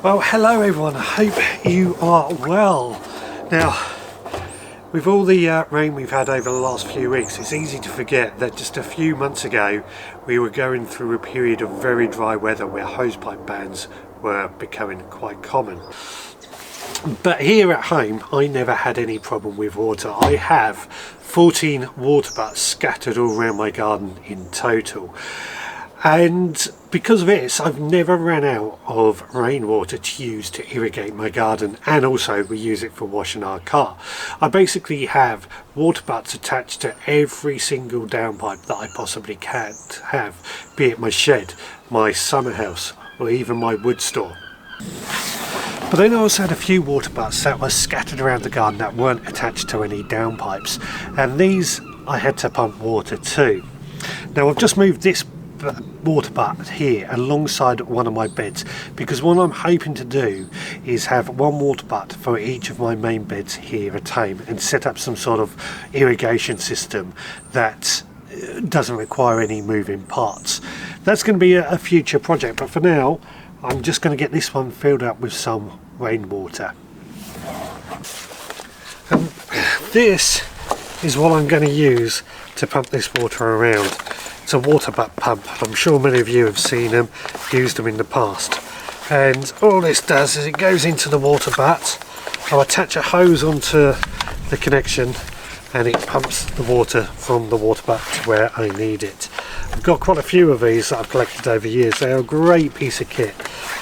Well, hello everyone, I hope you are well. Now, with all the rain we've had over the last few weeks, it's easy to forget that just a few months ago we were going through a period of very dry weather where hosepipe bans were becoming quite common. But here at home I never had any problem with water. I have 14 water butts scattered all around my garden in total. And because of this, I've never ran out of rainwater to use to irrigate my garden, and also we use it for washing our car. I basically have water butts attached to every single downpipe that I possibly can have, be it my shed, my summer house, or even my wood store. But then I also had a few water butts that were scattered around the garden that weren't attached to any downpipes, and these I had to pump water to. Now I've just moved this water butt here alongside one of my beds, because what I'm hoping to do is have one water butt for each of my main beds here at home and set up some sort of irrigation system that doesn't require any moving parts. That's going to be a future project, but for now I'm just going to get this one filled up with some rainwater. And this is what I'm going to use to pump this water around. It's a water butt pump. I'm sure many of you have seen them, used them in the past. And all this does is it goes into the water butt. I'll attach a hose onto the connection and it pumps the water from the water butt to where I need it. I've got quite a few of these that I've collected over years. They are a great piece of kit,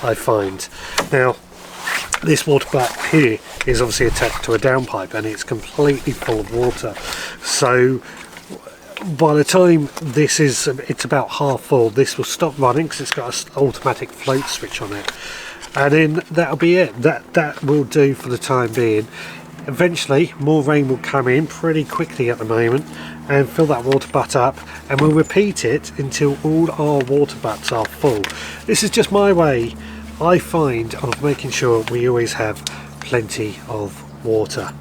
I find. Now, this water butt here is obviously attached to a downpipe and it's completely full of water. So by the time it's about half full, this will stop running because it's got an automatic float switch on it, and then that'll be it. That will do for the time being. Eventually more rain will come in pretty quickly at the moment and fill that water butt up, and we'll repeat it until all our water butts are full. This is just my way, I find, of making sure we always have plenty of water.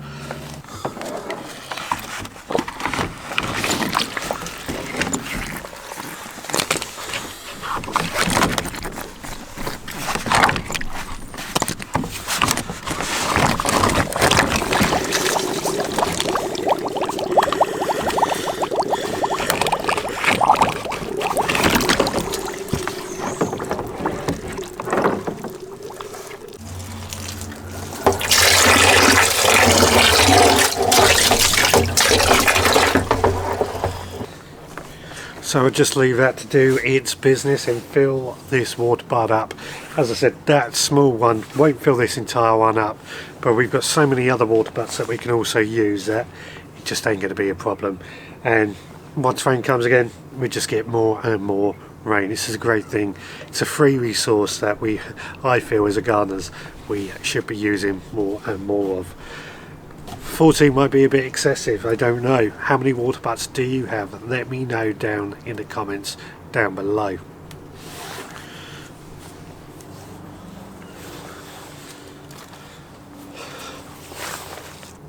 So I'll just leave that to do its business and fill this water butt up. As I said, that small one won't fill this entire one up, but we've got so many other water butts that we can also use that it just ain't going to be a problem. And once rain comes again, we just get more and more rain. This is a great thing. It's a free resource that I feel as a gardeners we should be using more and more of. 14 might be a bit excessive, I don't know. How many water butts do you have? Let me know down in the comments down below.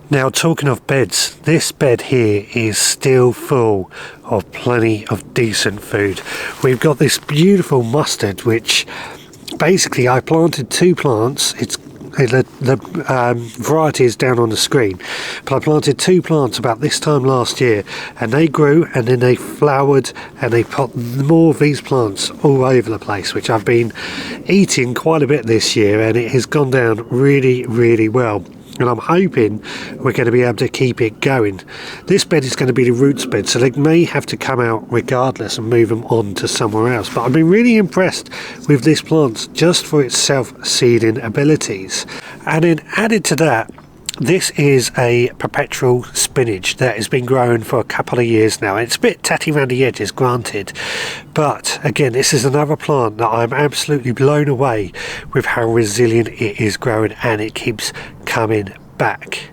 Now, talking of beds, this bed here is still full of plenty of decent food. We've got this beautiful mustard, which basically I planted two plants. The variety is down on the screen, but I planted two plants about this time last year, and they grew and then they flowered and they put more of these plants all over the place, which I've been eating quite a bit this year, and it has gone down really well. And I'm hoping we're going to be able to keep it going. This bed is going to be the roots bed, so they may have to come out regardless and move them on to somewhere else. But I've been really impressed with this plant just for its self-seeding abilities. And then added to that, this is a perpetual spinach that has been growing for a couple of years now. It's a bit tatty around the edges, granted, but again, this is another plant that I'm absolutely blown away with how resilient it is growing, and it keeps coming back.